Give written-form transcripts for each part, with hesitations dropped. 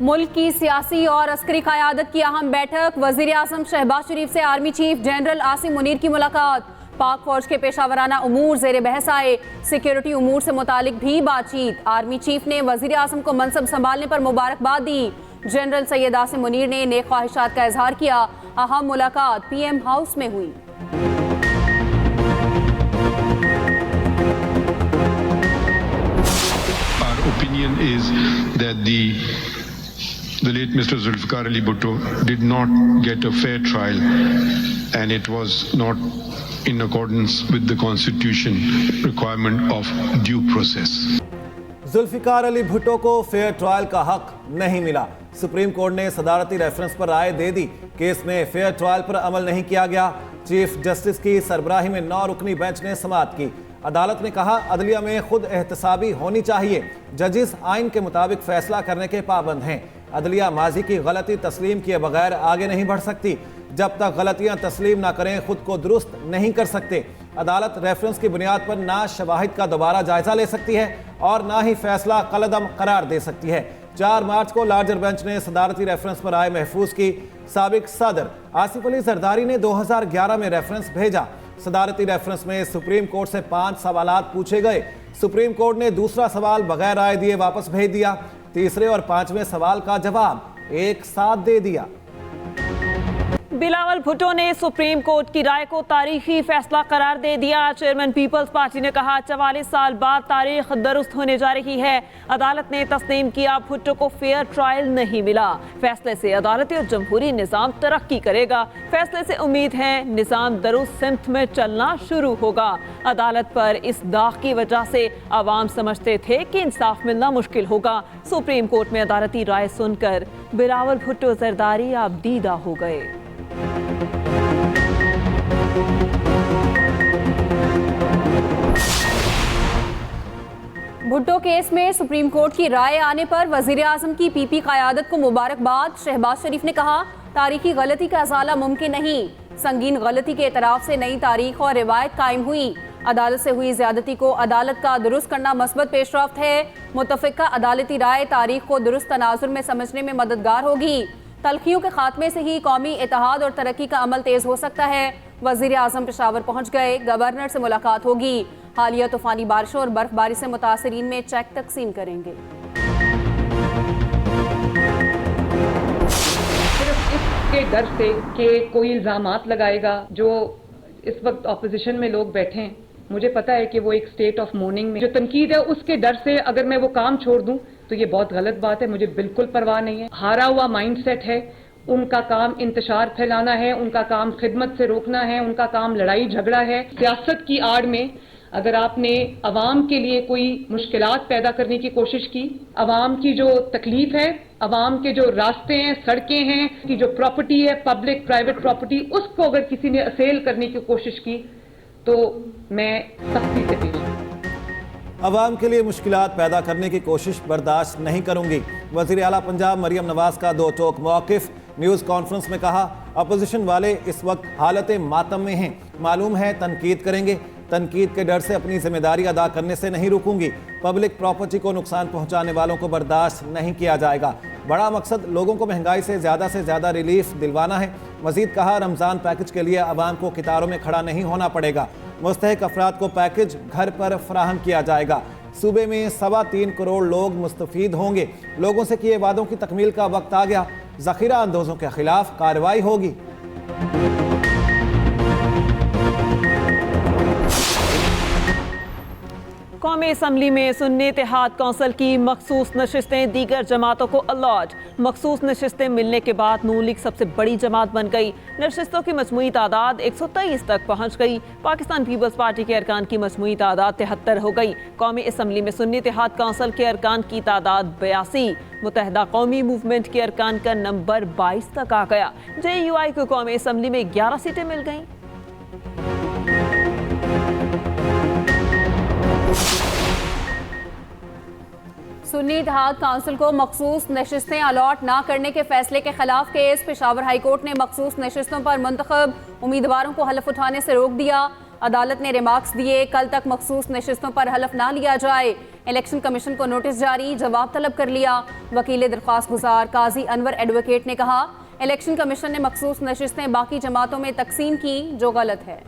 मुल्क की सियासी और अस्करी क़यादत की अहम बैठक। वज़ीर आज़म शहबाज शरीफ से army chief general Asim Munir की मुलाकात। पाक फौज के पेशावराना उमूर ज़ेर बहस आए। सिक्योरिटी उमूर से मुतालिक भी बातचीत। आर्मी चीफ ने वज़ीर आज़म को मनसब संभालने पर मुबारकबाद दी। जनरल सैयद आसिम मुनीर ने नेक ख्वाहिशात का इजहार किया। अहम मुलाकात PM हाउस में हुई। Our opinion is that the late Mr. Zulfikar Ali Bhutto did not get a fair trial, and it was not in accordance with the constitution requirement of due process. Zulfikar Ali Bhutto को fair trial का हक नहीं मिला। Supreme court ने सदारती reference पर राय दे दी। Case में fair trial पर अमल नहीं किया गया। चीफ जस्टिस की सरबराही में 9 रुकनी बेंच ने समाअत की। अदालत ने कहा अदलिया में खुद एहतसाबी होनी चाहिए। जजिस आइन के मुताबिक फैसला करने के पाबंद हैं। अदलिया माजी की गलती तस्लीम किए बगैर आगे नहीं बढ़ सकती। जब तक गलतियां तस्लीम ना करें खुद को दुरुस्त नहीं कर सकते। अदालत रेफरेंस की बुनियाद पर ना शवाहिद का दोबारा जायजा ले सकती है और ना ही फैसला कलअदम करार दे सकती है। 4 मार्च को लार्जर बेंच ने सदारती रेफरेंस पर राय महफूज की। साबिक सदर आसिफ अली जरदारी ने 2011 में रेफरेंस भेजा। सदारती रेफरेंस में सुप्रीम कोर्ट से 5 सवालात पूछे गए। सुप्रीम कोर्ट ने दूसरा सवाल बगैर राय दिए वापस भेज दिया। तीसरे और 5वें सवाल का जवाब एक साथ दे दिया। बिलावल भुट्टो ने सुप्रीम कोर्ट की राय को तारीखी फैसला करार दे दिया। चेयरमैन पीपल्स पार्टी ने कहा 44 साल बाद तारीख दुरुस्त होने जा रही है। अदालत ने तस्लीम किया भुट्टो को फेयर ट्रायल नहीं मिला। फैसले से अदालती और जमहूरी निज़ाम तरक्की करेगा। फैसले से उम्मीद है निज़ाम दुरुस्त सिमत में चलना शुरू होगा। अदालत पर इस दाग की वजह से आवाम समझते थे कि इंसाफ मिलना मुश्किल होगा। सुप्रीम कोर्ट में अदालती राय सुनकर बिलावल भुट्टो जरदारी अब दीदा हो गए। भुट्टो केस में सुप्रीम कोर्ट की राय आने पर वजीर आजम की PP क़यादत को मुबारकबाद। शहबाज शरीफ ने कहा तारीखी गलती का अज़ाला मुमकिन नहीं। संगीन गलती के एतराफ़ से नई तारीख और रिवायत कायम हुई। अदालत से हुई ज़्यादती को अदालत का दुरुस्त करना मस्बत पेशरफ्त है। मुतफ़िक़ा अदालती राय तारीख को दुरुस्त तनाजुर में समझने में मददगार होगी। तलखियों के खात्मे से ही कौमी इत्तेहाद और तरक्की का अमल तेज़ हो सकता है। वज़ीर आज़म पेशावर पहुँच गए। गवर्नर से मुलाकात होगी। हालिया तूफ़ानी बारिशों और बर्फबारी से मुतासरीन में चेक तकसीम करेंगे। सिर्फ इसके डर से कि कोई इल्ज़ामात लगाएगा, जो इस वक्त ऑपोजिशन में लोग बैठे हैं, मुझे पता है कि वो एक स्टेट ऑफ मोर्निंग में जो तनकीद है उसके डर से अगर मैं वो काम छोड़ दूं तो ये बहुत गलत बात है। मुझे बिल्कुल परवाह नहीं है। हारा हुआ माइंडसेट है। उनका काम इंतशार फैलाना है, उनका काम खिदमत से रोकना है, उनका काम लड़ाई झगड़ा है। सियासत की आड़ में अगर आपने अवाम के लिए कोई मुश्किलात पैदा करने की कोशिश की, अवाम की जो तकलीफ है, अवाम के जो रास्ते हैं, सड़कें हैं, की जो प्रॉपर्टी है, पब्लिक प्राइवेट प्रॉपर्टी, उसको अगर किसी ने असेल करने की कोशिश की तो मैं सख्ती से पेश अवाम के लिए मुश्किलात पैदा करने की कोशिश बर्दाश्त नहीं करूंगी। वज़ीर आला पंजाब मरियम नवाज का 2 टोक मौक़िफ़। न्यूज़ कॉन्फ्रेंस में कहा अपोजिशन वाले इस वक्त हालत मातम में हैं। मालूम है तनकीद करेंगे। तनकीद के डर से अपनी जिम्मेदारी अदा करने से नहीं रुकूंगी। पब्लिक प्रॉपर्टी को नुकसान पहुंचाने वालों को बर्दाश्त नहीं किया जाएगा। बड़ा मकसद लोगों को महंगाई से ज़्यादा रिलीफ दिलवाना है। मजीद कहा रमज़ान पैकेज के लिए आवाम को कितारों में खड़ा नहीं होना पड़ेगा। मुस्तहिक अफराद को पैकेज घर पर फराहम किया जाएगा। सूबे में 3.25 करोड़ लोग मुस्तफीद होंगे। लोगों से किए वादों की तकमील का वक्त आ गया। ज़ख़ीरा अंदोज़ों के खिलाफ कार्रवाई होगी। कौमी असम्बली में सुन्नी इत्तेहाद कौंसिल की मखसूस नशिस्तें दीगर जमातों को अलॉट। मखसूस नशिस्तें मिलने के बाद नून लीग सबसे बड़ी जमात बन गई। नशिस्तों की मजमूई तादाद 123 तक पहुँच गई। पाकिस्तान पीपल्स पार्टी के अरकान की मजमूई तादाद 73 हो गई। कौमी असम्बली में सुन्नी इत्तेहाद कौंसिल के अरकान की तादाद 82। मुत्तहदा कौमी मूवमेंट के अरकान का नंबर 22 तक आ गया। JUI को कौमी असम्बली में 11 सीटें मिल गईं। सुन्नी इत्तेहाद काउंसिल को मखसूस नशिस्तें अलॉट ना करने के फैसले के खिलाफ केस। पेशावर हाई कोर्ट ने मखसूस नशिस्तों पर मुंतखब उम्मीदवारों को हलफ उठाने से रोक दिया। अदालत ने रिमार्क्स दिए, कल तक मखसूस नशिस्तों पर हलफ ना लिया जाए। इलेक्शन कमीशन को नोटिस जारी, जवाब तलब कर लिया। वकील दरख्वास्त गुजार काजी अनवर एडवोकेट ने कहा, इलेक्शन कमीशन ने मखसूस नशिस्तें बाकी जमातों में तकसीम की, जो गलत है।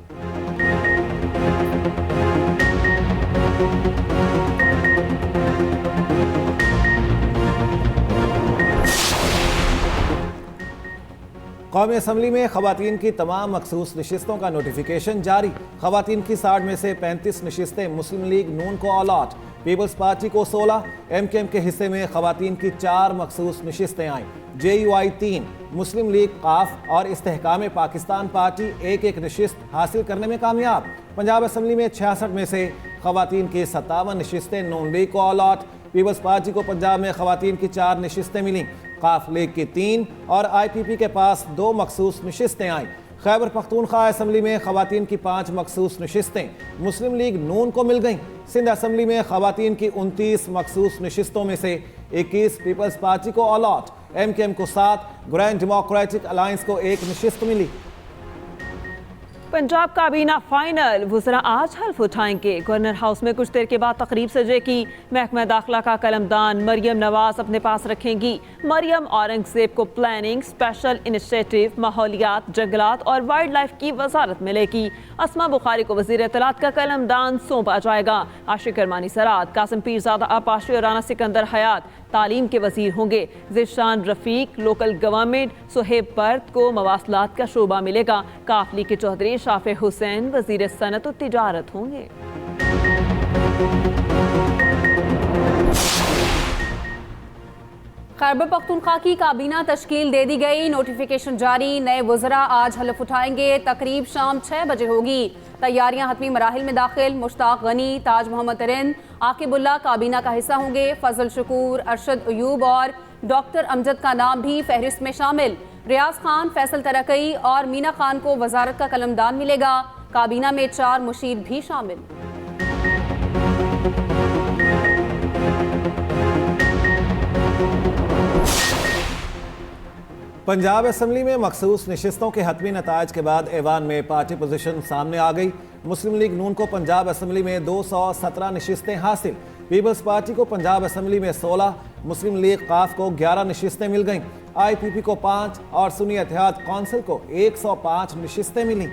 कौमी असम्बली में खवातीन की तमाम मखसूस नशिस्तों का नोटिफिकेशन जारी। खवातीन की 60 में से 35 नशिस्तें मुस्लिम लीग नून को अलॉट, पीपल्स पार्टी को 16, MKM के हिस्से में खवातीन की 4 मखसूस नशिस्तें आईं, JUI 3, मुस्लिम लीग काफ और इस्तेहकाम पाकिस्तान पार्टी एक नशिस्त हासिल करने में कामयाब। पंजाब असम्बली में 66 में से खवातीन की 57 नशिस्तें नून लीग को अलॉट, पीपल्स पार्टी को पंजाब में खवातीन की 4 नशिस्तें मिलीं, काफ लीग की 3 और IPP के पास 2 मखसूस नशिस्तें आईं। खैबर पख्तूनख्वा असम्बली में खवातीन की 5 मखसूस नशिस्तें मुस्लिम लीग नून को मिल गईं। सिंध असम्बली में खवातीन की 29 मखसूस नशिस्तों में से 21 पीपल्स पार्टी को अलॉट, MKM को 7, ग्रैंड डेमोक्रेटिक अलायंस को 1 नशिस्त मिली। पंजाब काबीना फाइनल, वज़रा आज हल्फ उठाएंगे। गवर्नर हाउस में कुछ देर के बाद तकरीब सजेगी। महकमा दाखिला का कलमदान मरियम नवाज अपने पास रखेंगी। मरियम औरंगजेब को प्लानिंग, स्पेशल इनिशिएटिव, माहौलियात, जंगलात और वाइल्ड लाइफ की वजारत मिलेगी। अस्मा बुखारी को वज़ीर इत्तलात का कलमदान सौंपा जाएगा। आशिक अरमानी सराद, कासिम पीरज़ादा आपाशी और राना सिकंदर हयात तालीम के वजीर होंगे। ज़िशान रफ़ीक लोकल गवर्नमेंट, सुहेब बर्द को मवासलात का शोबा मिलेगा। काफली के चौधरी शाफे हुसैन वजीर सनत और तिजारत होंगे। खैबर पख्तूनख्वा की काबीना तश्कील दे दी गई, नोटिफिकेशन जारी। नए वज़रा आज हलफ उठाएंगे। तकरीब शाम 6 बजे होगी। तैयारियां हतमी मराहिल में दाखिल। मुश्ताक गनी, ताज मोहम्मद तरिन, आकिबुल्ला काबीना का हिस्सा होंगे। फजल शकूर, अरशद अयूब और डॉक्टर अमजद का नाम भी फहरिस्त में शामिल। रियाज खान, फैसल तरकई और मीना खान को वजारत का कलमदान मिलेगा। काबीना में 4 मुशीर भी शामिल। पंजाब असम्बली में मखसूस नशिस्तों के हतमी नतायज के बाद ऐवान में पार्टी पोजीशन सामने आ गई। मुस्लिम लीग नून को पंजाब असम्बली में 217 नशिस्तें हासिल, पीपल्स पार्टी को पंजाब असम्बली में 16, मुस्लिम लीग काफ को 11 नशिस्तें मिल गईं, IPP को 5 और सुन्नी इत्तेहाद कौंसिल को 105 नशिस्तें मिलीं।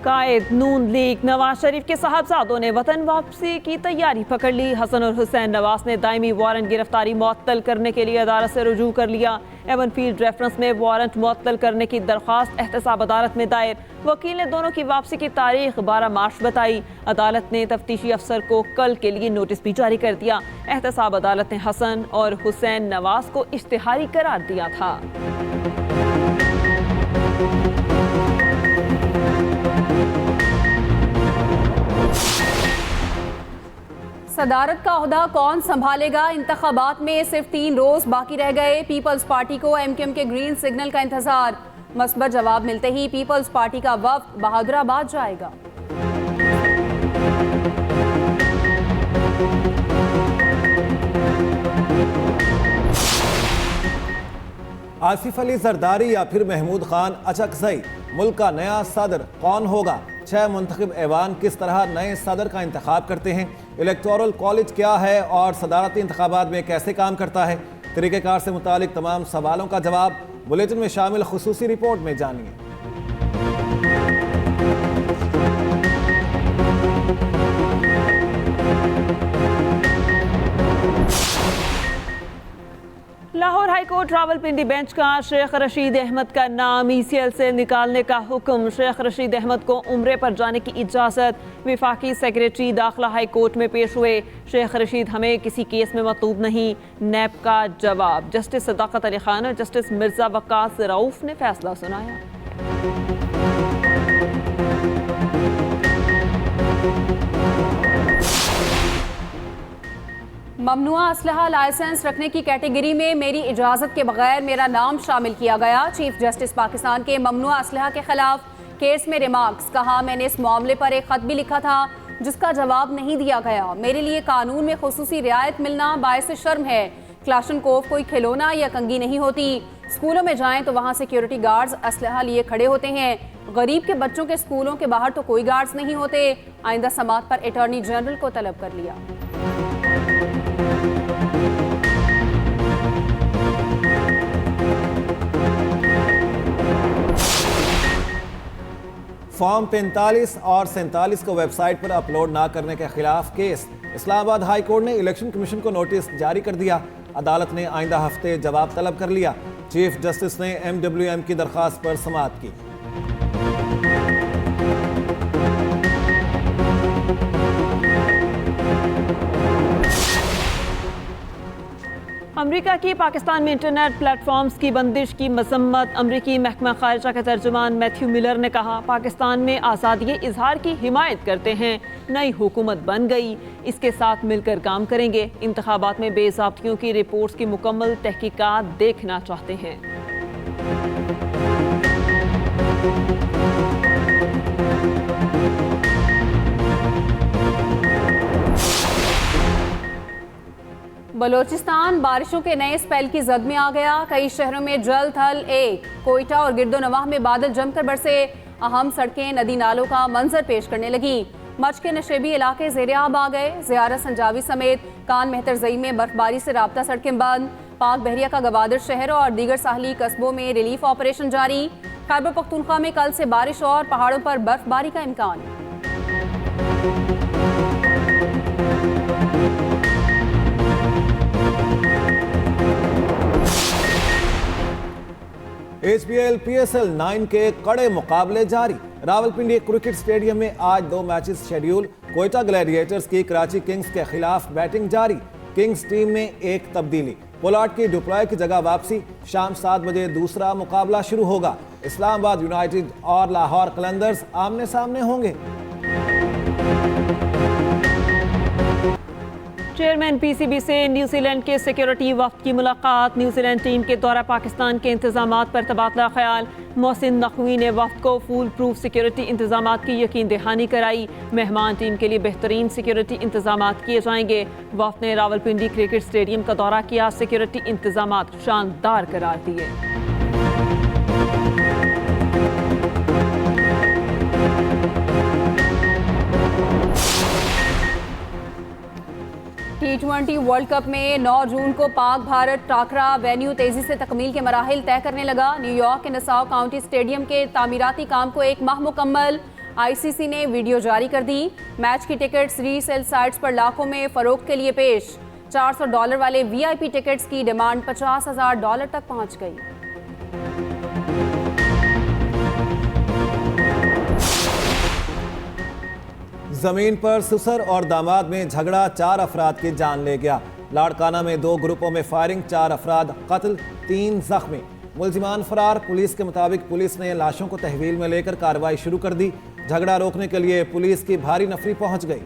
कायद नून लीग नवाज शरीफ के साहबजादों ने वतन वापसी की तैयारी पकड़ ली। हसन और हुसैन नवाज ने दायमी वारंट गिरफ्तारी मुअत्तल करने के लिए अदालत से रुजू कर लिया। एवन फील्ड रेफरेंस में वारंट मुअत्तल करने की दरख्वास्त एहतसाब अदालत में दायर। वकील ने दोनों की वापसी की तारीख 12 मार्च बताई। अदालत ने तफ्तीशी अफसर को कल के लिए नोटिस भी जारी कर दिया। एहतसाब अदालत ने हसन और हुसैन नवाज को इश्तिहारी करार दिया था। सदारत का ओहदा कौन संभालेगा? इंतखाबात में सिर्फ 3 रोज बाकी रह गए। पीपल्स पार्टी को MKM के ग्रीन सिग्नल का इंतजार। मस्बत जवाब मिलते ही पीपल्स पार्टी का वफ्द बहादुराबाद जाएगा। आसिफ अली जरदारी या फिर महमूद खान अचकजई, मुल्क का नया सदर कौन होगा? 6 मुंतखब ऐवान किस तरह नए सदर का इंतखाब करते हैं? इलेक्टोरल कॉलेज क्या है और सदारती इंतखाबात में कैसे काम करता है? तरीक़ेकार से मुतालिक तमाम सवालों का जवाब बुलेटिन में शामिल खुसूसी रिपोर्ट में जानिए। लाहौर हाईकोर्ट रावलपिंडी बेंच का शेख रशीद अहमद का नाम ECL से निकालने का हुक्म। शेख रशीद अहमद को उम्रे पर जाने की इजाज़त। विफाकी सेक्रेटरी दाखिला हाई कोर्ट में पेश हुए। शेख रशीद हमें किसी केस में मतलूब नहीं, नैब का जवाब। जस्टिस सदाकत अली खान और जस्टिस मिर्जा वक्कास रऊफ ने फैसला सुनाया। ममनुआ असलहा लाइसेंस रखने की कैटेगरी में मेरी इजाज़त के बगैर मेरा नाम शामिल किया गया। चीफ जस्टिस पाकिस्तान के ममनुआ असलहा के खिलाफ केस में रिमार्क्स। कहा, मैंने इस मामले पर एक खत भी लिखा था जिसका जवाब नहीं दिया गया। मेरे लिए कानून में खुसूसी रियायत मिलना बायस शर्म है क्लाशनकोव कोई खिलौना या कंगी नहीं होती। स्कूलों में जाएं तो वहां सिक्योरिटी गार्ड्स असलहा लिए खड़े होते हैं। गरीब के बच्चों के स्कूलों के बाहर तो कोई गार्ड्स नहीं होते। आइंदा समात पर अटॉर्नी जनरल को तलब कर लिया। फॉर्म 45 और 47 को वेबसाइट पर अपलोड ना करने के खिलाफ केस। इस्लामाबाद हाई कोर्ट ने इलेक्शन कमीशन को नोटिस जारी कर दिया। अदालत ने आइंदा हफ्ते जवाब तलब कर लिया। चीफ जस्टिस ने MWM की दरख्वास्त पर समाअत की। अमेरिका की पाकिस्तान में इंटरनेट प्लेटफॉर्म्स की बंदिश की मजम्मत। अमरीकी महकमा खारिजा के तर्जुमान मैथ्यू मिलर ने कहा, पाकिस्तान में आज़ादी इजहार की हिमायत करते हैं। नई हुकूमत बन गई, इसके साथ मिलकर काम करेंगे। इंतखाबात में बेज़ाब्तियों की रिपोर्ट्स की मुकम्मल तहकीकात देखना चाहते हैं। बलोचिस्तान बारिशों के नए स्पेल की जद में आ गया। कई शहरों में जल थल एक। कोयटा और गिरदोनवाह में बादल जमकर बरसे। अहम सड़कें नदी नालों का मंजर पेश करने लगी। मच के नशेबी इलाके ज़ेर-ए-आब आ गए। ज़ियारत संजावी समेत कान मेहतरजई में बर्फबारी से राब्ता सड़कें बंद। पाक बहरिया का गवादर शहर और दीगर साहली कस्बों में रिलीफ ऑपरेशन जारी। खैबर पख्तूनख्वा में कल से बारिश और पहाड़ों पर बर्फबारी का इम्कान। HBL PSL 9 के कड़े मुकाबले जारी। रावलपिंडी क्रिकेट स्टेडियम में आज 2 मैचेस शेड्यूल। कोयटा ग्लैडिएटर्स की कराची किंग्स के खिलाफ बैटिंग जारी। किंग्स टीम में एक तब्दीली। पोलार्ड की डुप्लॉय की जगह वापसी। शाम 7 बजे दूसरा मुकाबला शुरू होगा। इस्लामाबाद यूनाइटेड और लाहौर कलंदर्स आमने सामने होंगे। चेयरमैन PCB से न्यूजीलैंड के सिक्योरिटी वफ्द की मुलाकात। न्यूजीलैंड टीम के दौरा पाकिस्तान के इंतजामात पर तबादला ख्याल। मोहसिन नकवी ने वफ्द को फूल प्रूफ सिक्योरिटी इंतजामात की यकीन दहानी कराई। मेहमान टीम के लिए बेहतरीन सिक्योरिटी इंतजामात किए जाएंगे। वफ्द ने रावलपिंडी क्रिकेट स्टेडियम का दौरा किया। सिक्योरिटी इंतजामात शानदार करार दिए। T20 वर्ल्ड कप में 9 जून को पाक भारत टाकरा वेन्यू तेजी से तकमील के मराहिल तय करने लगा। न्यूयॉर्क के नसाव काउंटी स्टेडियम के तामीराती काम को 1 माह मुकम्मल। ICC ने वीडियो जारी कर दी। मैच की टिकट्स रीसेल साइट्स पर लाखों में फरोख्त के लिए पेश। $400 वाले VIP टिकट्स की डिमांड $50,000 तक पहुंच गई। जमीन पर ससुर और दामाद में झगड़ा 4 अफराद की जान ले गया। लाड़काना में 2 ग्रुपों में फायरिंग, 4 अफराद कत्ल, 3 जख्मी। मुलजिमान फरार। पुलिस के मुताबिक पुलिस ने लाशों को तहवील में लेकर कार्रवाई शुरू कर दी। झगड़ा रोकने के लिए पुलिस की भारी नफरी पहुंच गई।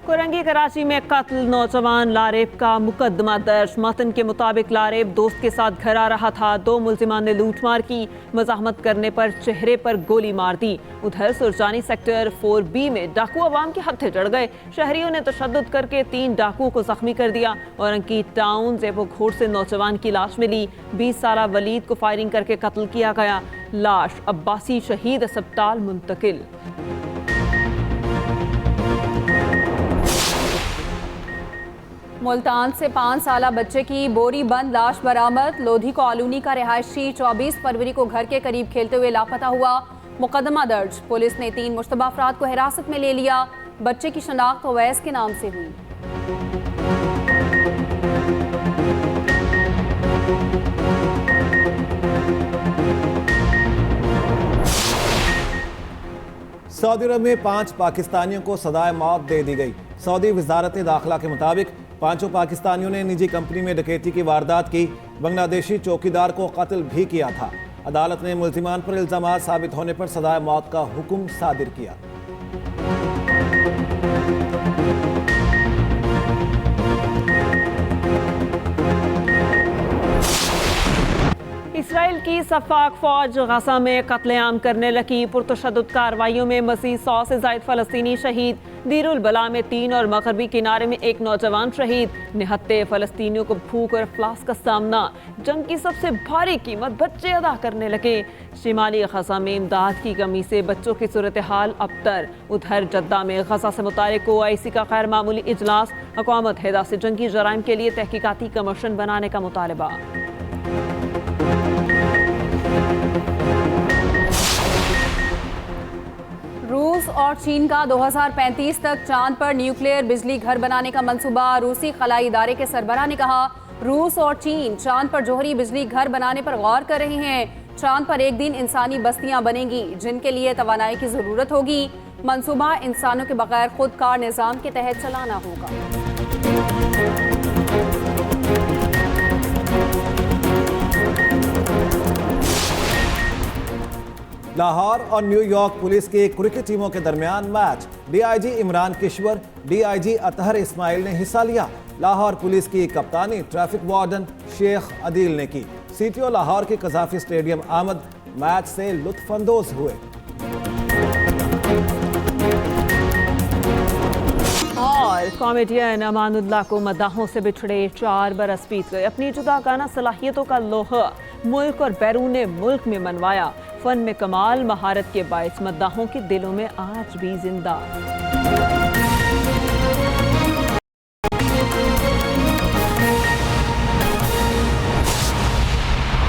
कोरंगी कराची में कत्ल, नौजवान लारेब का मुकदमा दर्ज। मतन के मुताबिक लारेब दोस्त के साथ घर आ रहा था। 2 मुलजिमान ने लूटमार की। मजाहमत करने पर चेहरे पर गोली मार दी। उधर सुरजानी सेक्टर 4B में डाकू अवाम के हत्थे चढ़ गए। शहरियों ने तशद्दुद करके 3 डाकुओं को जख्मी कर दिया। औरंगी टाउन जेबो घोट से नौजवान की लाश मिली। 20 साला वलीद को फायरिंग करके कत्ल किया गया। लाश अब्बासी शहीद अस्पताल मुंतकिल। मुल्तान से 5 साला बच्चे की बोरी बंद लाश बरामद। लोधी कॉलोनी का रिहायशी 24 फरवरी को घर के करीब खेलते हुए लापता हुआ। मुकदमा दर्ज। पुलिस ने 3 मुश्तबा अफराद को हिरासत में ले लिया। बच्चे की शनाख्त अवैस के नाम से हुई। सऊदी अरब में 5 पाकिस्तानियों को सजाए मौत दे दी गई। सऊदी वजारत दाखिला के मुताबिक 5 पाकिस्तानियों ने निजी कंपनी में डकैती की वारदात की। बांग्लादेशी चौकीदार को कत्ल भी किया था। अदालत ने मुल्जिमान पर इल्जामात साबित होने पर सजाए मौत का हुक्म सादिर किया। इसराइल की सफाक फौज गजा में कत्लेआम करने लगी। पुरतशद्दुद कार्रवाइयों में मज़ीद 100 से ज़ायद फ़लस्तीनी शहीद। दीरुल बला में 3 और मगरबी किनारे में 1 नौजवान शहीद। निहत्ते फ़लस्तीनियों को भूख और अफलास का सामना। जंग की सबसे भारी कीमत बच्चे अदा करने लगे। शिमाली गजा में इमदाद की कमी से बच्चों की सूरत हाल अबतर। उधर जद्दा में गजा से मुतालिक OIC का गैर मामूली इजलास। अक़वाम मुत्तहिदा से जंगी जराइम के लिए तहकीकाती कमीशन बनाने का मुतालबा। रूस और चीन का 2035 तक चांद पर न्यूक्लियर बिजली घर बनाने का मंसूबा। रूसी खलाई इदारे के सरबराह ने कहा, रूस और चीन चांद पर जोहरी बिजली घर बनाने पर गौर कर रहे हैं। चांद पर एक दिन इंसानी बस्तियां बनेंगी जिनके लिए तवानाई की जरूरत होगी। मंसूबा इंसानों के बगैर खुद कार निज़ाम के तहत चलाना होगा। लाहौर और न्यूयॉर्क पुलिस की क्रिकेट टीमों के दरमियान match. DIG Imran Kishwar, DIG Athar Ismail ने हिस्सा लिया। लाहौर पुलिस की कप्तानी ट्रैफिक वार्डन शेख अदील ने की। CTO लाहौर के कज़ाफी स्टेडियम आमद मैच से लुत्फानंदोज हुए। और कॉमेडियन अमानुल्लाह को मदाहों से बिछड़े 4 बरस बीत गए। अपनी जुदागाना सलाहियतों का लोहा मुल्क और बैरून मुल्क में मनवाया। फन में कमाल महारत के बायस मद्दाहों के दिलों में आज भी जिंदा।